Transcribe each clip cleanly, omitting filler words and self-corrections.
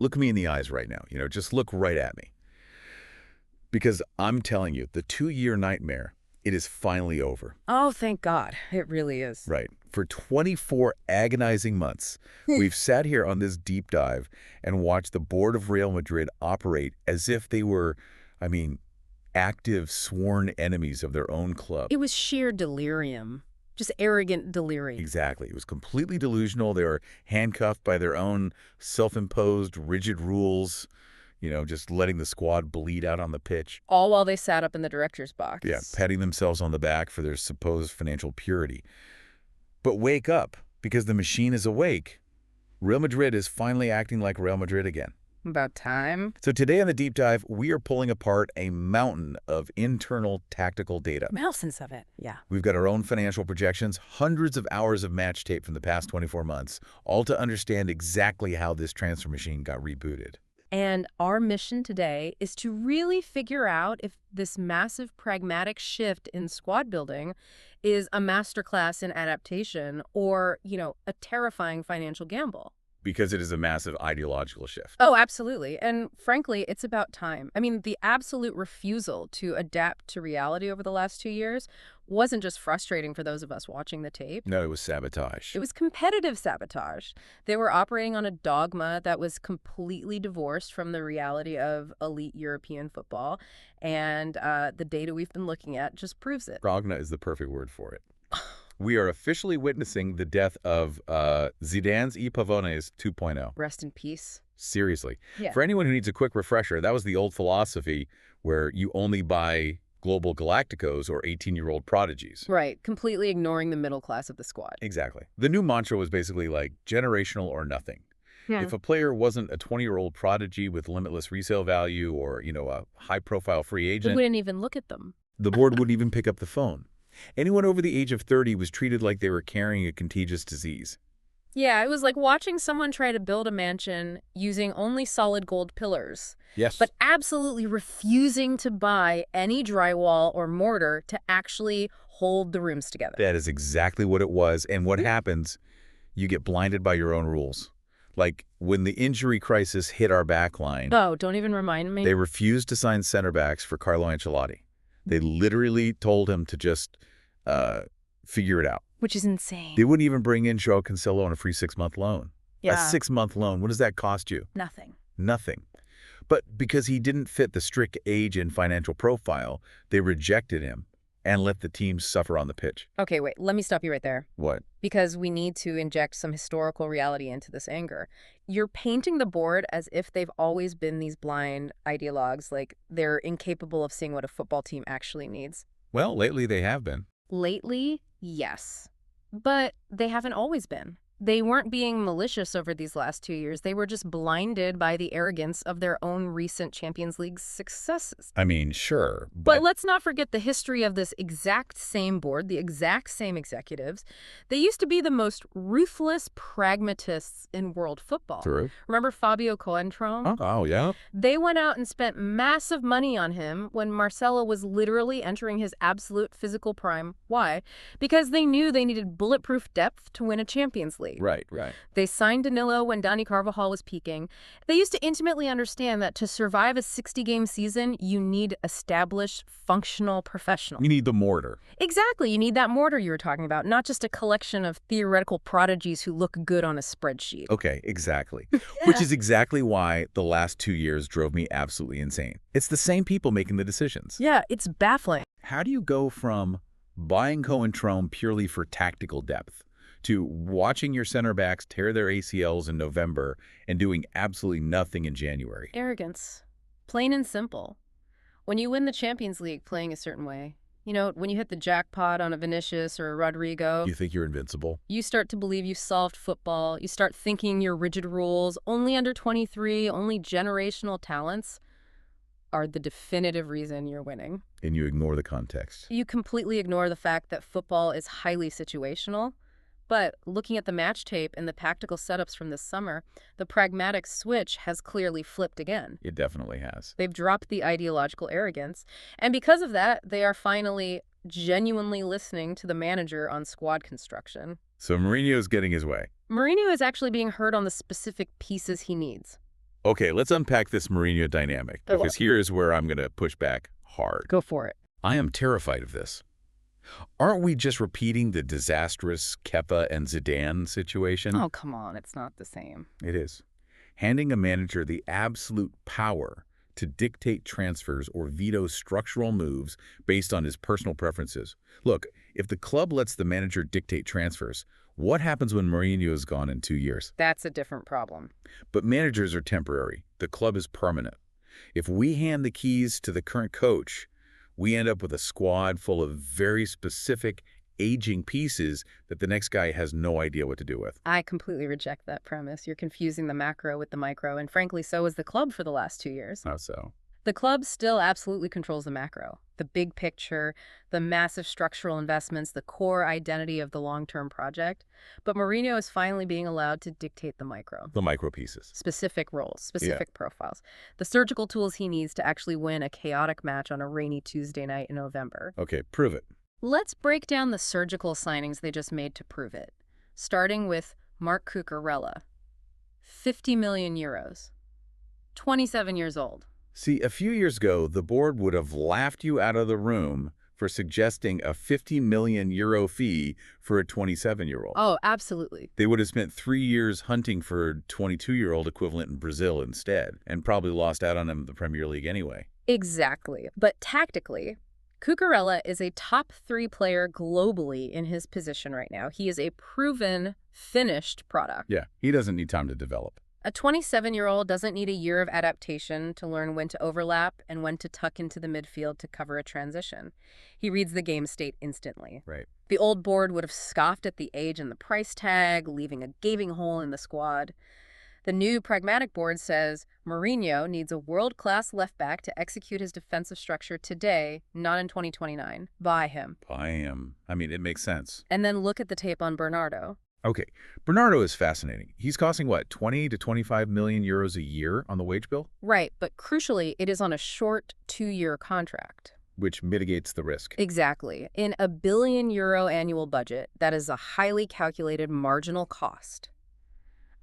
look me in the eyes right now. Just look right at me. Because I'm telling you, the 2-year nightmare, it is finally over. Oh, thank God. It really is. Right. For 24 agonizing months, we've sat here on this deep dive and watched the board of Real Madrid operate as if they were, active, sworn enemies of their own club. It was sheer delirium. Just arrogant delirium. Exactly. It was completely delusional. They were handcuffed by their own self-imposed rigid rules, just letting the squad bleed out on the pitch. All while they sat up in the director's box. Yeah, patting themselves on the back for their supposed financial purity. But wake up, because the machine is awake. Real Madrid is finally acting like Real Madrid again. About time. So today on the Deep Dive, we are pulling apart a mountain of internal tactical data. Mountains of it, yeah. We've got our own financial projections, hundreds of hours of match tape from the past 24 months, all to understand exactly how this transfer machine got rebooted. And our mission today is to really figure out if this massive pragmatic shift in squad building is a masterclass in adaptation or, a terrifying financial gamble. Because it is a massive ideological shift. Oh, absolutely. And frankly, it's about time. The absolute refusal to adapt to reality over the last 2 years wasn't just frustrating for those of us watching the tape. No, it was sabotage. It was competitive sabotage. They were operating on a dogma that was completely divorced from the reality of elite European football. And the data we've been looking at just proves it. Dogma is the perfect word for it. We are officially witnessing the death of Zidane's I Pavones 2.0. Rest in peace. Seriously. Yeah. For anyone who needs a quick refresher, that was the old philosophy where you only buy global galacticos or 18-year-old prodigies. Right. Completely ignoring the middle class of the squad. Exactly. The new mantra was basically like generational or nothing. Yeah. If a player wasn't a 20-year-old prodigy with limitless resale value or, a high-profile free We agent, wouldn't even look at them. the board wouldn't even pick up the phone. Anyone over the age of 30 was treated like they were carrying a contagious disease. Yeah, it was like watching someone try to build a mansion using only solid gold pillars. Yes. But absolutely refusing to buy any drywall or mortar to actually hold the rooms together. That is exactly what it was. And what happens, you get blinded by your own rules. Like when the injury crisis hit our back line, Oh, don't even remind me. they refused to sign center backs for Carlo Ancelotti. They literally told him to just figure it out. Which is insane. They wouldn't even bring in Joao Cancelo on a free 6-month loan. Yeah. A 6-month loan, what does that cost you? Nothing. Nothing. But because he didn't fit the strict age and financial profile, they rejected him and let the team suffer on the pitch. Okay, wait, let me stop you right there. What? Because we need to inject some historical reality into this anger. You're painting the board as if they've always been these blind ideologues, like they're incapable of seeing what a football team actually needs. Well, lately they have been. Lately, yes. But they haven't always been. They weren't being malicious over these last 2 years. They were just blinded by the arrogance of their own recent Champions League successes. Sure. But let's not forget the history of this exact same board, the exact same executives. They used to be the most ruthless pragmatists in world football. True. Remember Fabio Coentrão? Oh, yeah? They went out and spent massive money on him when Marcelo was literally entering his absolute physical prime. Why? Because they knew they needed bulletproof depth to win a Champions League. Right. They signed Danilo when Dani Carvajal was peaking. They used to intimately understand that to survive a 60-game season, you need established, functional professionals. You need the mortar. Exactly. You need that mortar you were talking about, not just a collection of theoretical prodigies who look good on a spreadsheet. Okay, exactly. Which is exactly why the last 2 years drove me absolutely insane. It's the same people making the decisions. Yeah, it's baffling. How do you go from buying Coentrão purely for tactical depth to watching your center backs tear their ACLs in November and doing absolutely nothing in January? Arrogance. Plain and simple. When you win the Champions League playing a certain way, when you hit the jackpot on a Vinicius or a Rodrigo, You think you're invincible? you start to believe you solved football. You start thinking your rigid rules, only under 23, only generational talents are the definitive reason you're winning. And you ignore the context. You completely ignore the fact that football is highly situational. But looking at the match tape and the tactical setups from this summer, the pragmatic switch has clearly flipped again. It definitely has. They've dropped the ideological arrogance. And because of that, they are finally genuinely listening to the manager on squad construction. So Mourinho's getting his way. Mourinho is actually being heard on the specific pieces he needs. Okay, let's unpack this Mourinho dynamic, Oh, because here is where I'm going to push back hard. Go for it. I am terrified of this. Aren't we just repeating the disastrous Kepa and Zidane situation? Oh, come on. It's not the same. It is. Handing a manager the absolute power to dictate transfers or veto structural moves based on his personal preferences. Look, if the club lets the manager dictate transfers, what happens when Mourinho is gone in 2 years? That's a different problem. But managers are temporary. The club is permanent. If we hand the keys to the current coach, we end up with a squad full of very specific, aging pieces that the next guy has no idea what to do with. I completely reject that premise. You're confusing the macro with the micro, and frankly, so is the club for the last 2 years. How so? The club still absolutely controls the macro, the big picture, the massive structural investments, the core identity of the long-term project. But Mourinho is finally being allowed to dictate the micro. The micro pieces. Specific roles, specific profiles, the surgical tools he needs to actually win a chaotic match on a rainy Tuesday night in November. Okay, prove it. Let's break down the surgical signings they just made to prove it, starting with Marc Cucurella, 50 million euros, 27 years old. See, a few years ago, the board would have laughed you out of the room for suggesting a 50 million euro fee for a 27-year-old. Oh, absolutely. They would have spent 3 years hunting for a 22-year-old equivalent in Brazil instead, and probably lost out on him in the Premier League anyway. Exactly. But tactically, Cucurella is a top 3 player globally in his position right now. He is a proven, finished product. Yeah, he doesn't need time to develop. A 27-year-old doesn't need a year of adaptation to learn when to overlap and when to tuck into the midfield to cover a transition. He reads the game state instantly. Right. The old board would have scoffed at the age and the price tag, leaving a gaping hole in the squad. The new pragmatic board says Mourinho needs a world-class left-back to execute his defensive structure today, not in 2029. Buy him. Buy him. I mean, it makes sense. And then look at the tape on Bernardo. Okay, Bernardo is fascinating. He's costing, what, 20 to 25 million euros a year on the wage bill? Right, but crucially, it is on a short 2-year contract. Which mitigates the risk. Exactly. In a €1 billion annual budget, that is a highly calculated marginal cost.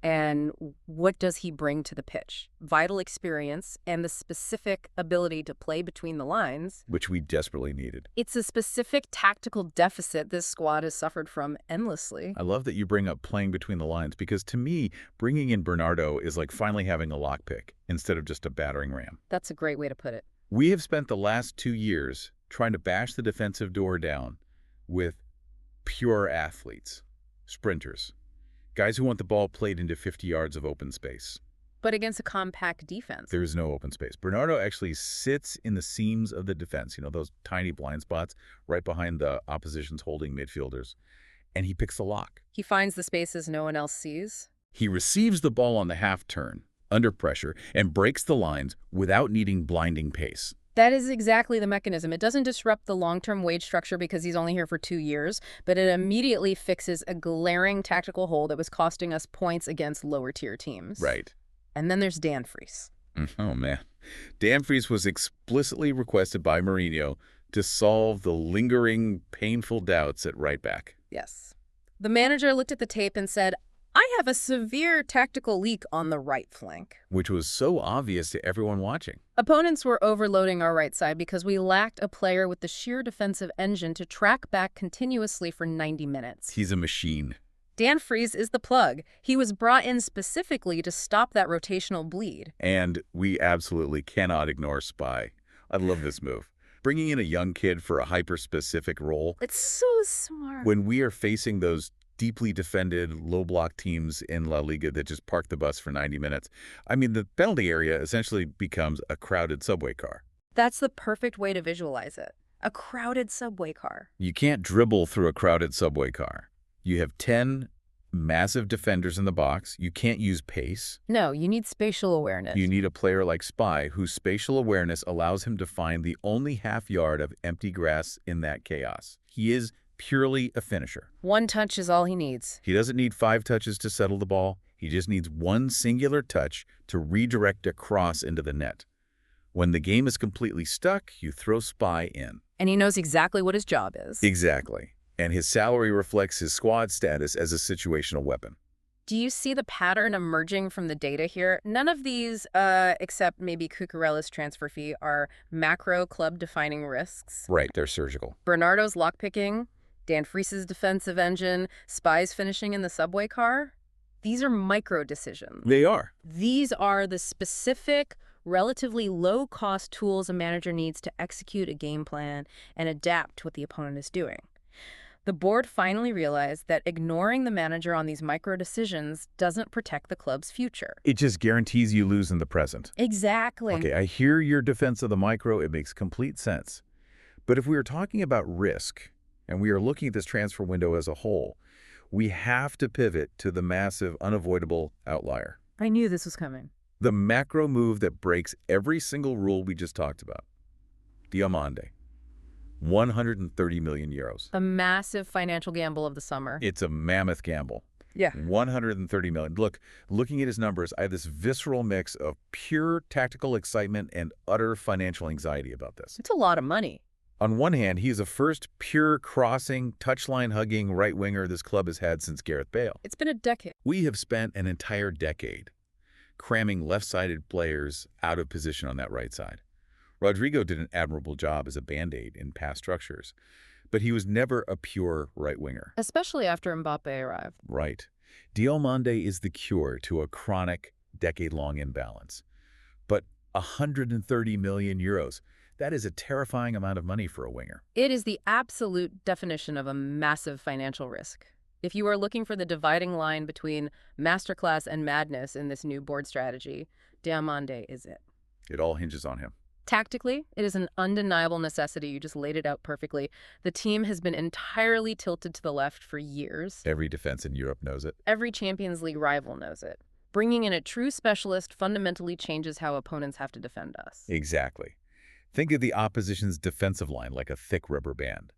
And what does he bring to the pitch? Vital experience and the specific ability to play between the lines. Which we desperately needed. It's a specific tactical deficit this squad has suffered from endlessly. I love that you bring up playing between the lines, because to me, bringing in Bernardo is like finally having a lockpick instead of just a battering ram. That's a great way to put it. We have spent the last 2 years trying to bash the defensive door down with pure athletes, sprinters. Guys who want the ball played into 50 yards of open space. But against a compact defense. There is no open space. Bernardo actually sits in the seams of the defense, you know, those tiny blind spots right behind the opposition's holding midfielders, and he picks the lock. He finds the spaces no one else sees. He receives the ball on the half turn, under pressure, and breaks the lines without needing blinding pace. That is exactly the mechanism. It doesn't disrupt the long-term wage structure because he's only here for 2 years, but it immediately fixes a glaring tactical hole that was costing us points against lower-tier teams. Right. And then there's DUMFRIES. Oh, man. DUMFRIES was explicitly requested by Mourinho to solve the lingering, painful doubts at right back. Yes. The manager looked at the tape and said, I have a severe tactical leak on the right flank. Which was so obvious to everyone watching. Opponents were overloading our right side because we lacked a player with the sheer defensive engine to track back continuously for 90 minutes. He's a machine. DUMFRIES is the plug. He was brought in specifically to stop that rotational bleed. And we absolutely cannot ignore Spy. I love this move. Bringing in a young kid for a hyper-specific role. It's so smart. When we are facing those deeply defended, low-block teams in La Liga that just park the bus for 90 minutes. I mean, the penalty area essentially becomes a crowded subway car. That's the perfect way to visualize it. A crowded subway car. You can't dribble through a crowded subway car. You have 10 massive defenders in the box. You can't use pace. No, you need spatial awareness. You need a player like Spy whose spatial awareness allows him to find the only half yard of empty grass in that chaos. He is purely a finisher. One touch is all he needs. He doesn't need 5 touches to settle the ball. He just needs one singular touch to redirect a cross into the net. When the game is completely stuck, you throw Spy in. And he knows exactly what his job is. Exactly. And his salary reflects his squad status as a situational weapon. Do you see the pattern emerging from the data here? None of these, except maybe Cucurella's transfer fee, are macro club-defining risks. Right, they're surgical. Bernardo's lockpicking, DUMFRIES' defensive engine, spies finishing in the subway car. These are micro decisions. They are. These are the specific, relatively low-cost tools a manager needs to execute a game plan and adapt to what the opponent is doing. The board finally realized that ignoring the manager on these micro decisions doesn't protect the club's future. It just guarantees you lose in the present. Exactly. Okay, I hear your defense of the micro. It makes complete sense. But if we are talking about risk, and we are looking at this transfer window as a whole, we have to pivot to the massive, unavoidable outlier. I knew this was coming. The macro move that breaks every single rule we just talked about. Diomande. 130 million euros. A massive financial gamble of the summer. It's a mammoth gamble. Yeah. 130 million. Look, looking at his numbers, I have this visceral mix of pure tactical excitement and utter financial anxiety about this. It's a lot of money. On one hand, he is the first pure crossing, touchline-hugging right winger this club has had since Gareth Bale. It's been a decade. We have spent an entire decade cramming left-sided players out of position on that right side. Rodrigo did an admirable job as a band-aid in pass structures, but he was never a pure right winger. Especially after Mbappe arrived. Right. Diomande is the cure to a chronic, decade-long imbalance. But 130 million euros, that is a terrifying amount of money for a winger. It is the absolute definition of a massive financial risk. If you are looking for the dividing line between masterclass and madness in this new board strategy, Diomande is it. It all hinges on him. Tactically, it is an undeniable necessity. You just laid it out perfectly. The team has been entirely tilted to the left for years. Every defense in Europe knows it. Every Champions League rival knows it. Bringing in a true specialist fundamentally changes how opponents have to defend us. Exactly. Think of the opposition's defensive line like a thick rubber band.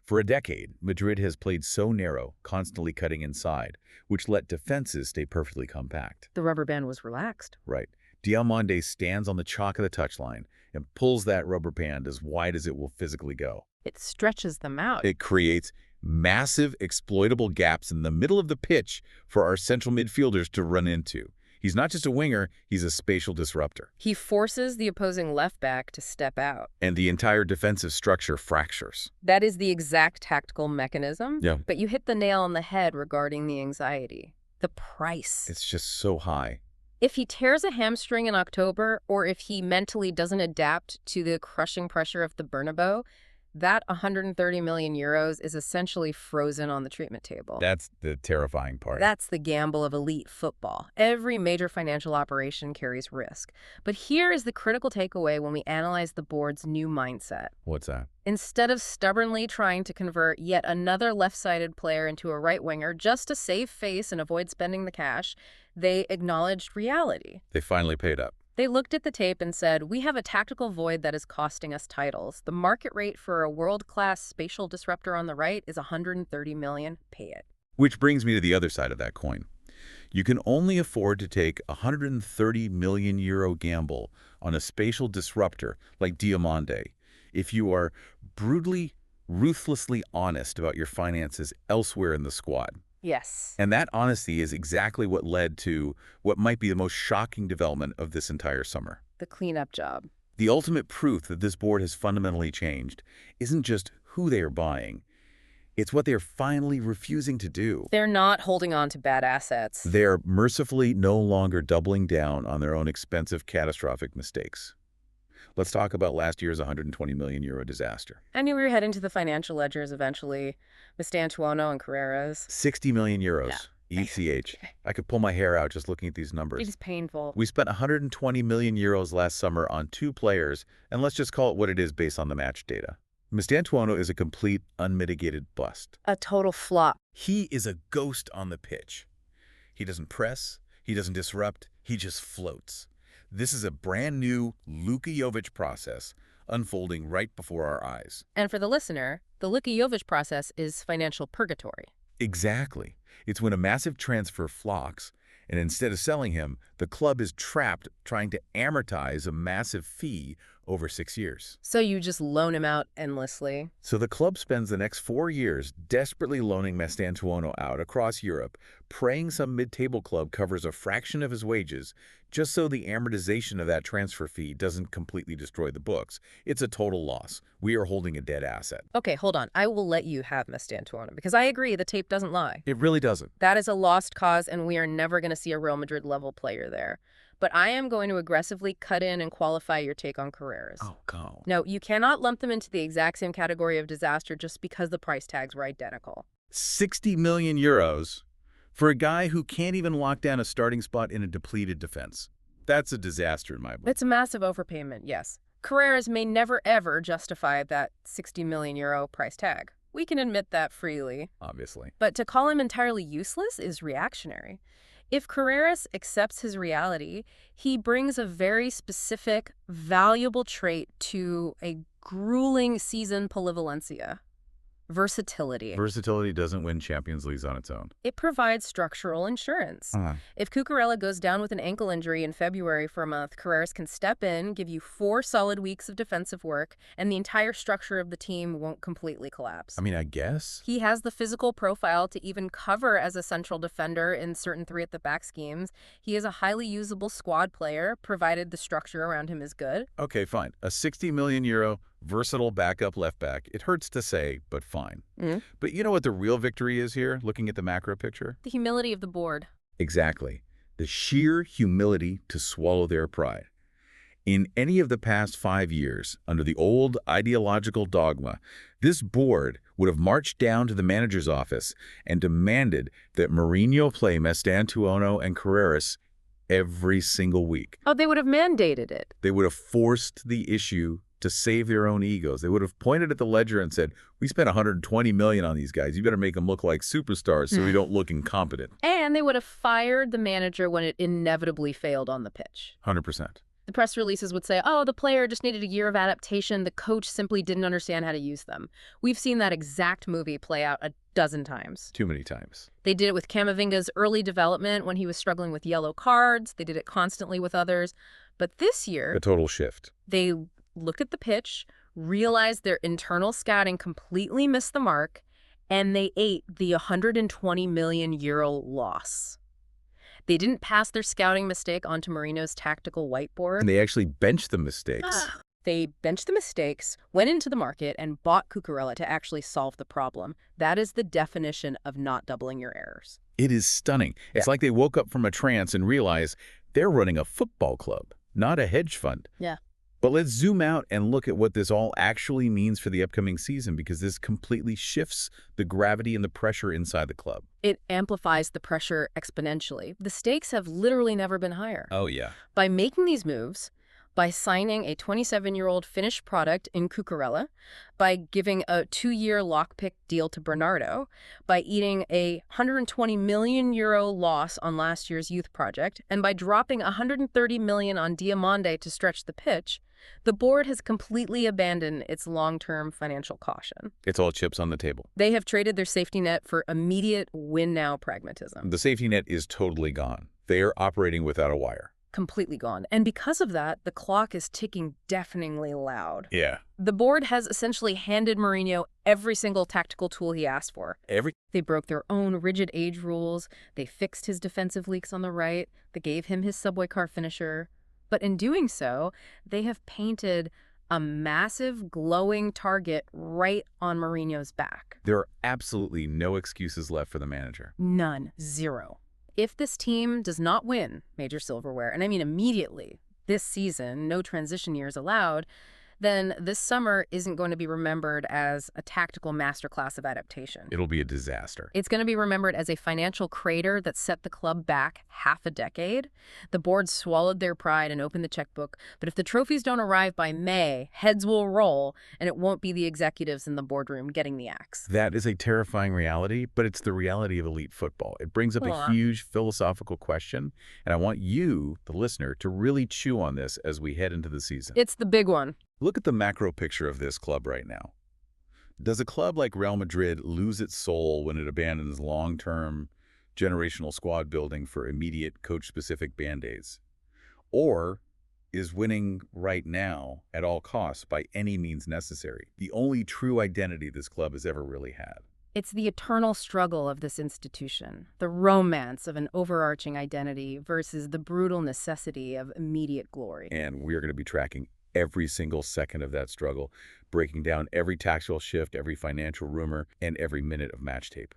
For a decade, Madrid has played so narrow, constantly cutting inside, which let defenses stay perfectly compact. The rubber band was relaxed. Right. Diomande stands on the chalk of the touchline and pulls that rubber band as wide as it will physically go. It stretches them out. It creates massive exploitable gaps in the middle of the pitch for our central midfielders to run into. He's not just a winger, he's a spatial disruptor. He forces the opposing left back to step out. And the entire defensive structure fractures. That is the exact tactical mechanism. Yeah. But you hit the nail on the head regarding the anxiety. The price. It's just so high. If he tears a hamstring in October, or if he mentally doesn't adapt to the crushing pressure of the Bernabeu, that 130 million euros is essentially frozen on the treatment table. That's the terrifying part. That's the gamble of elite football. Every major financial operation carries risk. But here is the critical takeaway when we analyze the board's new mindset. What's that? Instead of stubbornly trying to convert yet another left-sided player into a right winger just to save face and avoid spending the cash, they acknowledged reality. They finally paid up. They looked at the tape and said, we have a tactical void that is costing us titles. The market rate for a world-class spatial disruptor on the right is 130 million. Pay it. Which brings me to the other side of that coin. You can only afford to take a 130 million euro gamble on a spatial disruptor like Diomande if you are brutally, ruthlessly honest about your finances elsewhere in the squad. Yes. And that honesty is exactly what led to what might be the most shocking development of this entire summer. The cleanup job. The ultimate proof that this board has fundamentally changed isn't just who they are buying. It's what they are finally refusing to do. They're not holding on to bad assets. They're mercifully no longer doubling down on their own expensive, catastrophic mistakes. Let's talk about last year's 120 million euro disaster. I knew we were heading to the financial ledgers eventually. Mistantuono and Carreras. 60 million euros. Yeah. ECH. I could pull my hair out just looking at these numbers. It is painful. We spent 120 million euros last summer on 2 players, and let's just call it what it is based on the match data. Mistantuono is a complete, unmitigated bust. A total flop. He is a ghost on the pitch. He doesn't press, he doesn't disrupt, he just floats. This is a brand new Luka Jovic process unfolding right before our eyes. And for the listener, the Luka Jovic process is financial purgatory. Exactly. It's when a massive transfer flocks, and instead of selling him, The club is trapped trying to amortize a massive fee over 6 years. So you just loan him out endlessly. So the club spends the next 4 years desperately loaning Mastantuono out across Europe, praying some mid-table club covers a fraction of his wages, just so the amortization of that transfer fee doesn't completely destroy the books. It's a total loss. We are holding a dead asset. Okay, hold on. I will let you have Mastantuono because I agree the tape doesn't lie. It really doesn't. That is a lost cause, and we are never going to see a Real Madrid-level player there. But I am going to aggressively cut in and qualify your take on Carreras. Oh, go. No, you cannot lump them into the exact same category of disaster just because the price tags were identical. 60 million euros for a guy who can't even lock down a starting spot in a depleted defense. That's a disaster in my book. It's a massive overpayment, yes. Carreras may never, ever justify that 60 million euro price tag. We can admit that freely. Obviously. But to call him entirely useless is reactionary. If Carreras accepts his reality, he brings a very specific, valuable trait to a grueling season polyvalencia. Versatility. Versatility doesn't win Champions Leagues on its own. It provides structural insurance. If Cucurella goes down with an ankle injury in February for a month, Carreras can step in, give you 4 solid weeks of defensive work, and the entire structure of the team won't completely collapse. I mean, I guess. He has the physical profile to even cover as a central defender in certain 3-at-the-back schemes. He is a highly usable squad player, provided the structure around him is good. Okay, fine. A 60 million euro versatile backup left back. It hurts to say, but fine. But you know what the real victory is here, looking at the macro picture? The humility of the board. Exactly. The sheer humility to swallow their pride. In any of the past 5 years, under the old ideological dogma, this board would have marched down to the manager's office and demanded that Mourinho play Mastantuono and Carreras every single week. Oh, they would have mandated it. They would have forced the issue to save their own egos. They would have pointed at the ledger and said, we spent 120 million on these guys. You better make them look like superstars so we don't look incompetent. And they would have fired the manager when it inevitably failed on the pitch. 100%. The press releases would say, oh, the player just needed a year of adaptation. The coach simply didn't understand how to use them. We've seen that exact movie play out a dozen times. Too many times. They did it with Camavinga's early development when he was struggling with yellow cards. They did it constantly with others. But this year, A total shift. they look at the pitch, realize their internal scouting completely missed the mark, and they ate the 120 million euro loss. They didn't pass their scouting mistake onto Mourinho's tactical whiteboard. And they actually benched the mistakes. They benched the mistakes, went into the market, and bought Cucurella to actually solve the problem. That is the definition of not doubling your errors. It is stunning. It's like they woke up from a trance and realized they're running a football club, not a hedge fund. Yeah. But let's zoom out and look at what this all actually means for the upcoming season, because this completely shifts the gravity and the pressure inside the club. It amplifies the pressure exponentially. The stakes have literally never been higher. Oh, yeah. By making these moves, by signing a 27-year-old finished product in Cucurella, by giving a 2-year lockpick deal to Bernardo, by eating a 120 million euro loss on last year's youth project, and by dropping 130 million on Diamande to stretch the pitch, the board has completely abandoned its long-term financial caution. It's all chips on the table. They have traded their safety net for immediate win-now pragmatism. The safety net is totally gone. They are operating without a wire. Completely gone. And because of that, the clock is ticking deafeningly loud. Yeah. The board has essentially handed Mourinho every single tactical tool he asked for. They broke their own rigid age rules. They fixed his defensive leaks on the right. They gave him his subway car finisher. But in doing so, they have painted a massive glowing target right on Mourinho's back. There are absolutely no excuses left for the manager. None. Zero. If this team does not win major silverware, and I mean immediately, this season, no transition years allowed, then this summer isn't going to be remembered as a tactical masterclass of adaptation. It'll be a disaster. It's going to be remembered as a financial crater that set the club back half a decade. The board swallowed their pride and opened the checkbook, but if the trophies don't arrive by May, heads will roll, and it won't be the executives in the boardroom getting the axe. That is a terrifying reality, but it's the reality of elite football. It brings up a huge philosophical question, and I want you, the listener, to really chew on this as we head into the season. It's the big one. Look at the macro picture of this club right now. Does a club like Real Madrid lose its soul when it abandons long-term generational squad building for immediate coach-specific band-aids? Or is winning right now at all costs by any means necessary the only true identity this club has ever really had? It's the eternal struggle of this institution, the romance of an overarching identity versus the brutal necessity of immediate glory. And we are going to be tracking every single second of that struggle, breaking down every tactical shift, every financial rumor, and every minute of match tape.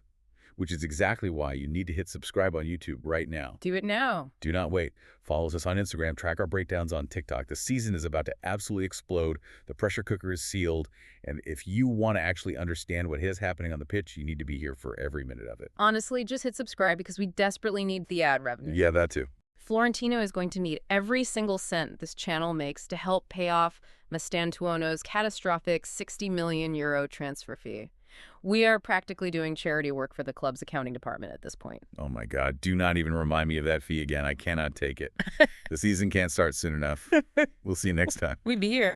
Which is exactly why you need to hit subscribe on YouTube right now. Do it now. Do not wait. Follow us on Instagram, track our breakdowns on TikTok. The season is about to absolutely explode. The pressure cooker is sealed. And if you want to actually understand what is happening on the pitch, you need to be here for every minute of it. Honestly, just hit subscribe because we desperately need the ad revenue. Yeah, that too. Florentino is going to need every single cent this channel makes to help pay off Mastantuono's catastrophic €60 million transfer fee. We are practically doing charity work for the club's accounting department at this point. Oh my God, do not even remind me of that fee again. I cannot take it. The season can't start soon enough. We'll see you next time. We'd be here.